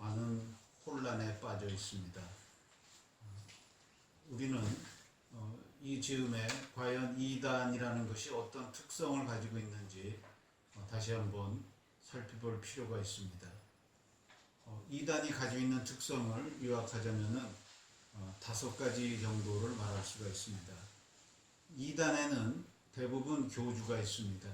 많은 혼란에 빠져 있습니다. 우리는 이 즈음에 과연 이단이라는 것이 어떤 특성을 가지고 있는지 다시 한번 살펴볼 필요가 있습니다. 이단이 가지고 있는 특성을 요약하자면은 5가지 정도를 말할 수가 있습니다. 이단에는 대부분 교주가 있습니다.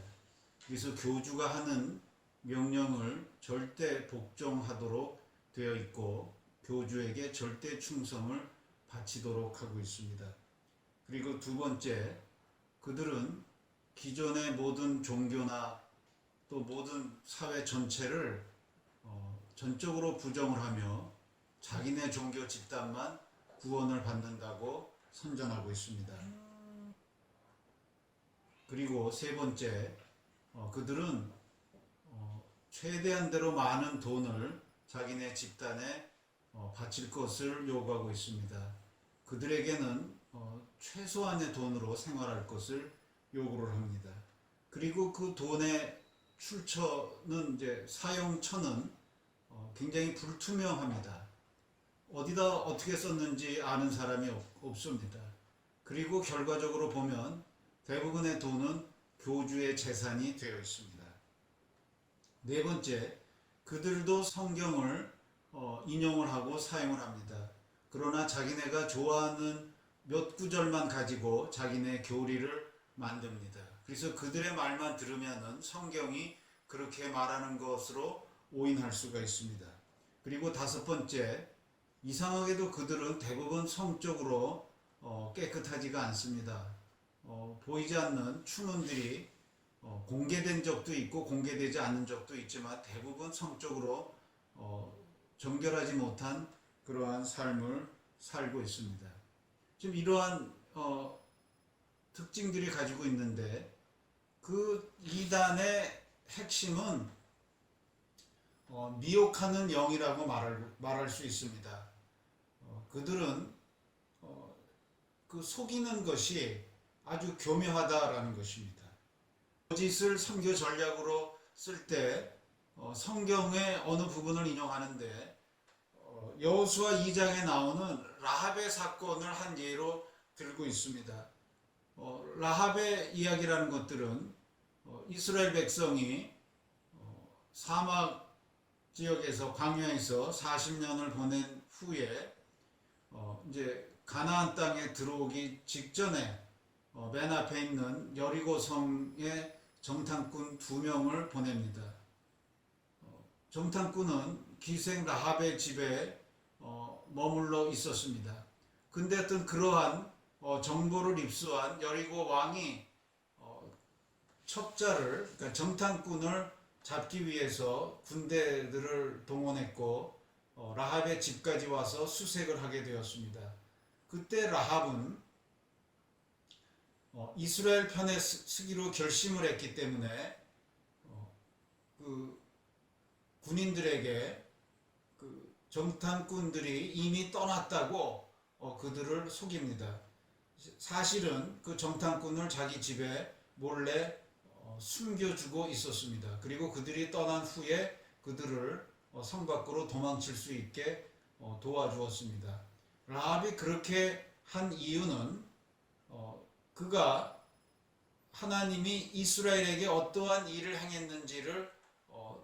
그래서 교주가 하는 명령을 절대 복종하도록 되어 있고 교주에게 절대 충성을 바치도록 하고 있습니다. 그리고 두 번째, 그들은 기존의 모든 종교나 또 모든 사회 전체를 전적으로 부정을 하며 자기네 종교 집단만 구원을 받는다고 선전하고 있습니다. 그리고 세 번째, 그들은 최대한대로 많은 돈을 자기네 집단에 바칠 것을 요구하고 있습니다. 그들에게는 최소한의 돈으로 생활할 것을 요구를 합니다. 그리고 그 돈의 출처는 이제 사용처는 굉장히 불투명합니다. 어디다 어떻게 썼는지 아는 사람이 없습니다. 그리고 결과적으로 보면 대부분의 돈은 교주의 재산이 되어 있습니다. 네 번째, 그들도 성경을 인용을 하고 사용을 합니다. 그러나 자기네가 좋아하는 몇 구절만 가지고 자기네 교리를 만듭니다. 그래서 그들의 말만 들으면은 성경이 그렇게 말하는 것으로 오인할 수가 있습니다. 그리고 다섯 번째, 이상하게도 그들은 대부분 성적으로 깨끗하지가 않습니다. 보이지 않는 추문들이 공개된 적도 있고 공개되지 않은 적도 있지만 대부분 성적으로 정결하지 못한 그러한 삶을 살고 있습니다. 지금 이러한 특징들이 가지고 있는데 그 이단의 핵심은 미혹하는 영이라고 말할 수 있습니다. 그들은 그 속이는 것이 아주 교묘하다라는 것입니다. 거짓을 선교 전략으로 쓸 때 성경의 어느 부분을 인용하는데 여호수아 2장에 나오는 라합의 사건을 한 예로 들고 있습니다. 라합의 이야기라는 것들은 이스라엘 백성이 사막 지역에서 광야에서 40년을 보낸 후에 이제 가나안 땅에 들어오기 직전에 맨 앞에 있는 여리고성에 정탐꾼 2명을 보냅니다. 정탐꾼은 기생 라합의 집에 머물러 있었습니다. 근데 어떤 그러한 정보를 입수한 여리고 왕이 첩자를, 그러니까 정탐꾼을 잡기 위해서 군대들을 동원했고 라합의 집까지 와서 수색을 하게 되었습니다. 그때 라합은 이스라엘 편에 서기로 결심을 했기 때문에 그 군인들에게 그 정탐꾼들이 이미 떠났다고 그들을 속입니다. 사실은 그 정탐꾼을 자기 집에 몰래 숨겨주고 있었습니다. 그리고 그들이 떠난 후에 그들을 성 밖으로 도망칠 수 있게 도와주었습니다. 라합이 그렇게 한 이유는 그가 하나님이 이스라엘에게 어떠한 일을 행했는지를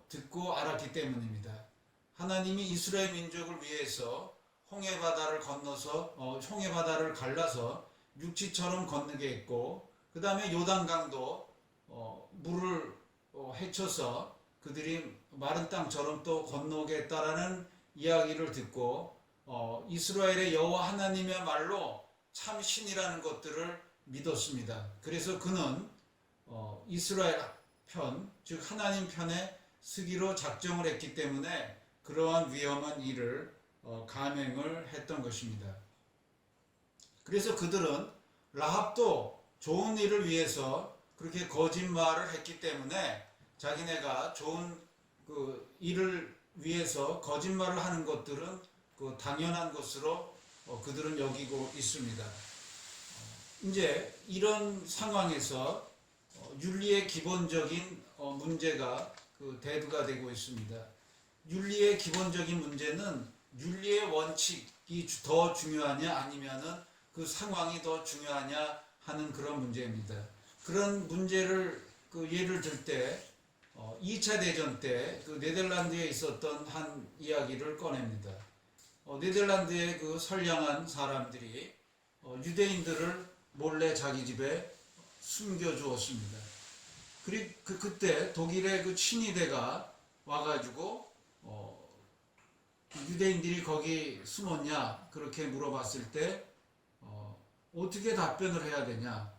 듣고 알았기 때문입니다. 하나님이 이스라엘 민족을 위해서 홍해바다를 건너서 홍해바다를 갈라서 육지처럼 건너게 했고 그 다음에 요단강도 물을 헤쳐서 그들이 마른 땅처럼 또 건너겠다라는 이야기를 듣고 이스라엘의 여호와 하나님의 말로 참 신이라는 것들을 믿었습니다. 그래서 그는 이스라엘 편, 즉 하나님 편에 서기로 작정을 했기 때문에 그러한 위험한 일을 감행을 했던 것입니다. 그래서 그들은 라합도 좋은 일을 위해서 그렇게 거짓말을 했기 때문에 자기네가 좋은 그 일을 위해서 거짓말을 하는 것들은 그 당연한 것으로 그들은 여기고 있습니다. 이제 이런 상황에서 윤리의 기본적인 문제가 그 대두가 되고 있습니다. 윤리의 기본적인 문제는 윤리의 원칙이 더 중요하냐 아니면은 그 상황이 더 중요하냐 하는 그런 문제입니다. 그런 문제를 예를 들 때 2차 대전 때 그 네덜란드에 있었던 한 이야기를 꺼냅니다. 네덜란드의 그 선량한 사람들이 유대인들을 몰래 자기 집에 숨겨주었습니다. 그리고 그때 독일의 그 친위대가 와가지고 유대인들이 거기 숨었냐 그렇게 물어봤을 때 어떻게 답변을 해야 되냐,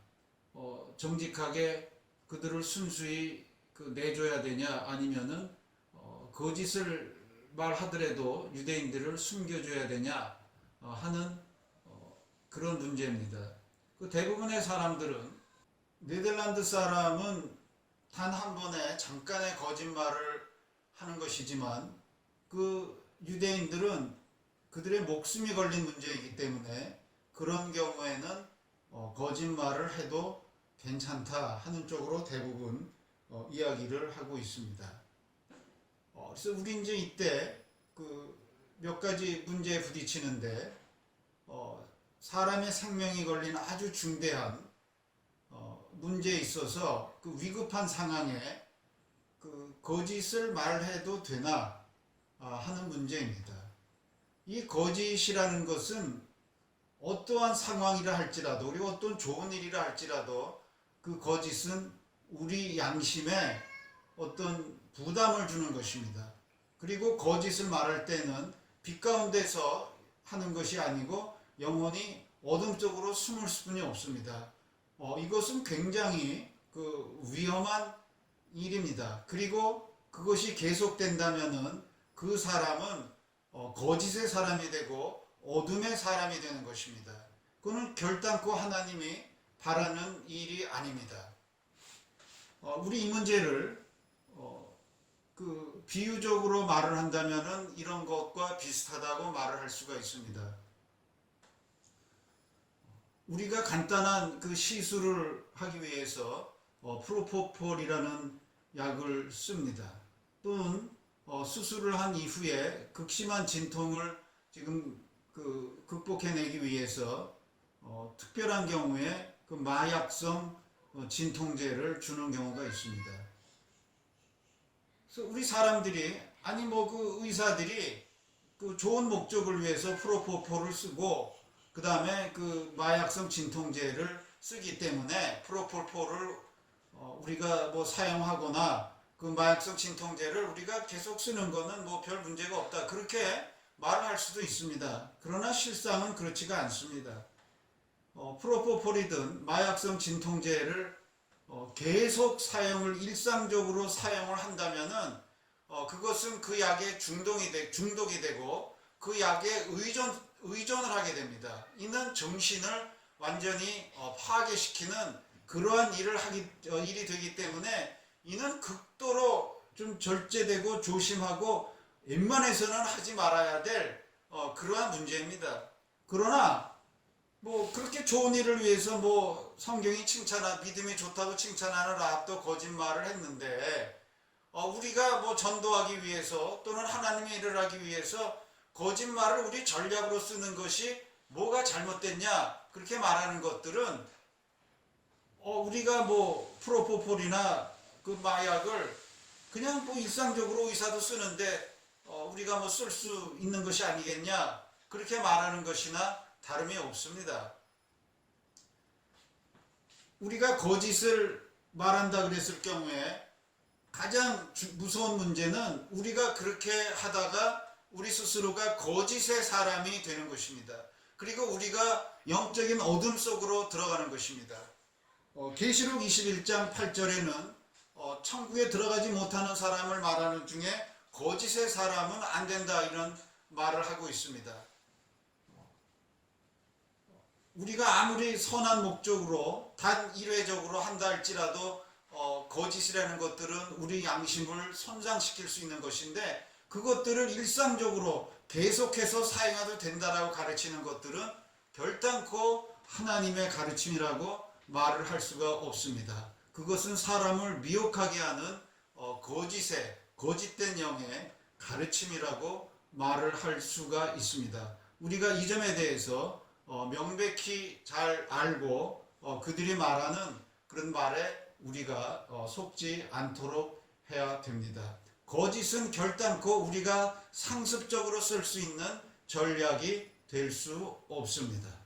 정직하게 그들을 순수히 내줘야 되냐 아니면은 거짓을 말하더라도 유대인들을 숨겨줘야 되냐 하는 그런 문제입니다. 그 대부분의 사람들은 네덜란드 사람은 단 한 번에 잠깐의 거짓말을 하는 것이지만 그 유대인들은 그들의 목숨이 걸린 문제이기 때문에 그런 경우에는 거짓말을 해도 괜찮다 하는 쪽으로 대부분 이야기를 하고 있습니다. 그래서 우리 이제 이때 몇 가지 문제에 부딪히는데 사람의 생명이 걸린 아주 중대한 문제에 있어서 그 위급한 상황에 거짓을 말해도 되나 하는 문제입니다. 이 거짓이라는 것은 어떠한 상황이라 할지라도 그리고 어떤 좋은 일이라 할지라도 그 거짓은 우리 양심에 어떤 부담을 주는 것입니다. 그리고 거짓을 말할 때는 빛 가운데서 하는 것이 아니고 영원히 어둠 속으로 숨을 수뿐이 없습니다. 이것은 굉장히 위험한 일입니다. 그리고 그것이 계속된다면은 그 사람은 거짓의 사람이 되고 어둠의 사람이 되는 것입니다. 그거는 결단코 하나님이 바라는 일이 아닙니다. 우리 이 문제를 비유적으로 말을 한다면은 이런 것과 비슷하다고 말을 할 수가 있습니다. 우리가 간단한 시술을 하기 위해서 프로포폴이라는 약을 씁니다. 또는 수술을 한 이후에 극심한 진통을 지금 극복해내기 위해서 특별한 경우에 마약성 진통제를 주는 경우가 있습니다. 그래서 우리 사람들이 아니 의사들이 좋은 목적을 위해서 프로포폴을 쓰고 그 다음에 마약성 진통제를 쓰기 때문에 프로포폴을 우리가 사용하거나 마약성 진통제를 우리가 계속 쓰는 거는 별 문제가 없다 그렇게 말을 할 수도 있습니다. 그러나 실상은 그렇지가 않습니다. 프로포폴이든 마약성 진통제를 계속 일상적으로 사용을 한다면은 그것은 그 약에 중독이 되고 그 약에 의존을 하게 됩니다. 이는 정신을 완전히 파괴시키는 그러한 일이 되기 때문에 이는 극도로 좀 절제되고 조심하고 웬만해서는 하지 말아야 될 그러한 문제입니다. 그러나 그렇게 좋은 일을 위해서 성경이 믿음이 좋다고 칭찬하는 라합도 거짓말을 했는데 우리가 전도하기 위해서 또는 하나님의 일을 하기 위해서 거짓말을 우리 전략으로 쓰는 것이 뭐가 잘못됐냐 그렇게 말하는 것들은 우리가 프로포폴이나 마약을 그냥 일상적으로 의사도 쓰는데 우리가 쓸 수 있는 것이 아니겠냐 그렇게 말하는 것이나 다름이 없습니다. 우리가 거짓을 말한다 그랬을 경우에 가장 무서운 문제는 우리가 그렇게 하다가 우리 스스로가 거짓의 사람이 되는 것입니다. 그리고 우리가 영적인 어둠 속으로 들어가는 것입니다. 계시록 21장 8절에는 천국에 들어가지 못하는 사람을 말하는 중에 거짓의 사람은 안 된다 이런 말을 하고 있습니다. 우리가 아무리 선한 목적으로 단 일회적으로 한다 할지라도 거짓이라는 것들은 우리 양심을 손상시킬 수 있는 것인데 그것들을 일상적으로 계속해서 사용해도 된다라고 가르치는 것들은 결단코 하나님의 가르침이라고 말을 할 수가 없습니다. 그것은 사람을 미혹하게 하는 거짓된 영의 가르침이라고 말을 할 수가 있습니다. 우리가 이 점에 대해서 명백히 잘 알고 그들이 말하는 그런 말에 우리가 속지 않도록 해야 됩니다. 거짓은 결단코 우리가 상습적으로 쓸 수 있는 전략이 될 수 없습니다.